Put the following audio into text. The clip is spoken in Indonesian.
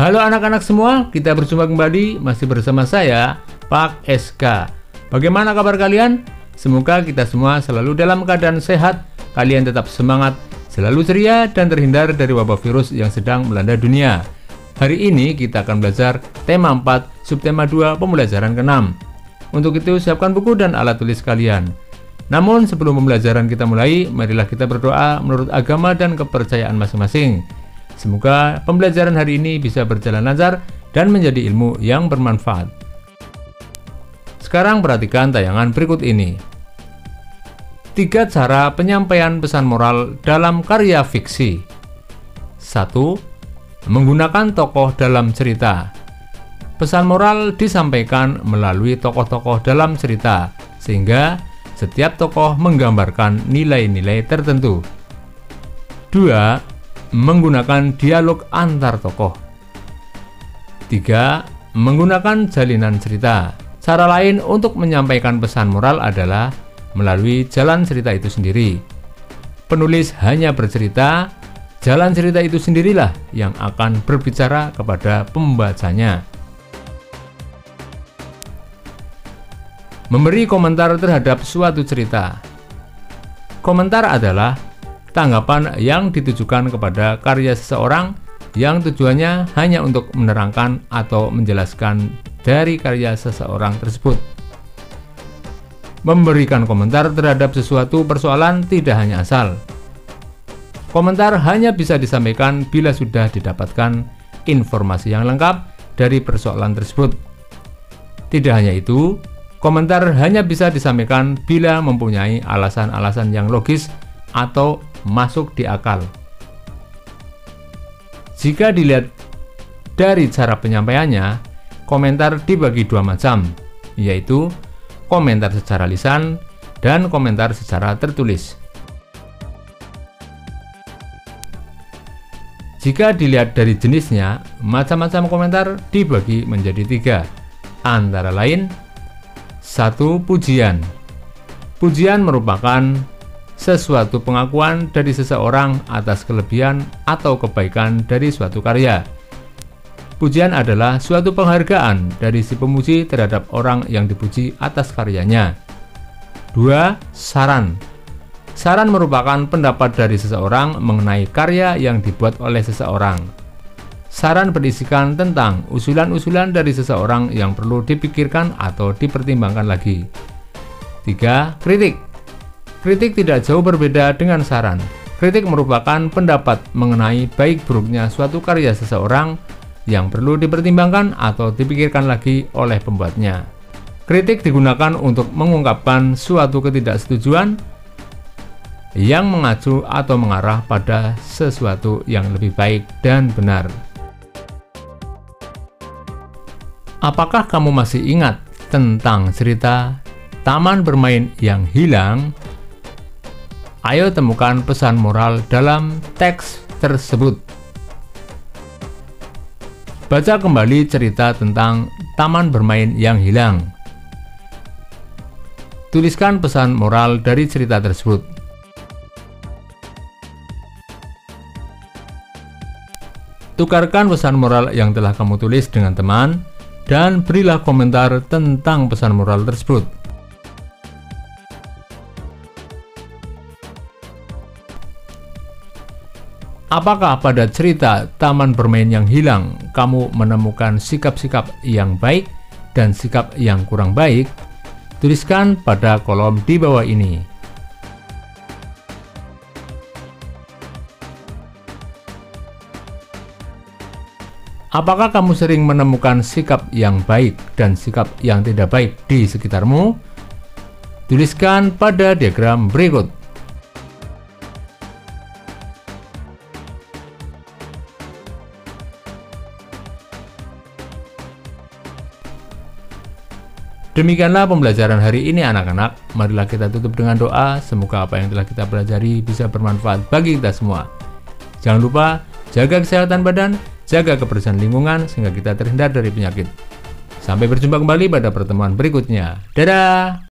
Halo anak-anak semua, kita berjumpa kembali masih bersama saya, Pak SK. Bagaimana kabar kalian? Semoga kita semua selalu dalam keadaan sehat, kalian tetap semangat, selalu ceria dan terhindar dari wabah virus yang sedang melanda dunia. Hari ini kita akan belajar tema 4, subtema 2, pembelajaran ke-6. Untuk itu siapkan buku dan alat tulis kalian. Namun sebelum pembelajaran kita mulai, marilah kita berdoa menurut agama dan kepercayaan masing-masing. Semoga pembelajaran hari ini bisa berjalan lancar dan menjadi ilmu yang bermanfaat. Sekarang perhatikan tayangan berikut ini. 3 cara penyampaian pesan moral dalam karya fiksi. 1. Menggunakan tokoh dalam cerita. Pesan moral disampaikan melalui tokoh-tokoh dalam cerita, sehingga setiap tokoh menggambarkan nilai-nilai tertentu. 2. Menggunakan dialog antar tokoh. 3. Menggunakan jalinan cerita. Cara lain untuk menyampaikan pesan moral adalah melalui jalan cerita itu sendiri. Penulis hanya bercerita, jalan cerita itu sendirilah yang akan berbicara kepada pembacanya. Memberi komentar terhadap suatu cerita. Komentar adalah tanggapan yang ditujukan kepada karya seseorang yang tujuannya hanya untuk menerangkan atau menjelaskan dari karya seseorang tersebut. Memberikan komentar terhadap sesuatu persoalan tidak hanya asal. Komentar hanya bisa disampaikan bila sudah didapatkan informasi yang lengkap dari persoalan tersebut. Tidak hanya itu, komentar hanya bisa disampaikan bila mempunyai alasan-alasan yang logis atau masuk di akal. Jika dilihat dari cara penyampaiannya, komentar dibagi 2 macam, yaitu komentar secara lisan dan komentar secara tertulis. Jika dilihat dari jenisnya, macam-macam komentar dibagi menjadi 3, antara lain 1. Pujian. Pujian merupakan sesuatu pengakuan dari seseorang atas kelebihan atau kebaikan dari suatu karya. Pujian adalah suatu penghargaan dari si pemuji terhadap orang yang dipuji atas karyanya. 2. Saran. Saran merupakan pendapat dari seseorang mengenai karya yang dibuat oleh seseorang. Saran berisikan tentang usulan-usulan dari seseorang yang perlu dipikirkan atau dipertimbangkan lagi. 3. Kritik. Kritik tidak jauh berbeda dengan saran. Kritik merupakan pendapat mengenai baik buruknya suatu karya seseorang yang perlu dipertimbangkan atau dipikirkan lagi oleh pembuatnya. Kritik digunakan untuk mengungkapkan suatu ketidaksetujuan yang mengacu atau mengarah pada sesuatu yang lebih baik dan benar. Apakah kamu masih ingat tentang cerita Taman Bermain yang Hilang? Ayo temukan pesan moral dalam teks tersebut. Baca kembali cerita tentang Taman Bermain yang Hilang. Tuliskan pesan moral dari cerita tersebut. Tukarkan pesan moral yang telah kamu tulis dengan teman dan berilah komentar tentang pesan moral tersebut. Apakah pada cerita Taman Bermain yang Hilang kamu menemukan sikap-sikap yang baik dan sikap yang kurang baik? Tuliskan pada kolom di bawah ini. Apakah kamu sering menemukan sikap yang baik dan sikap yang tidak baik di sekitarmu? Tuliskan pada diagram berikut. Demikianlah pembelajaran hari ini anak-anak. Marilah kita tutup dengan doa. Semoga apa yang telah kita pelajari bisa bermanfaat bagi kita semua. Jangan lupa jaga kesehatan badan, jaga kebersihan lingkungan sehingga kita terhindar dari penyakit. Sampai berjumpa kembali pada pertemuan berikutnya. Dadah!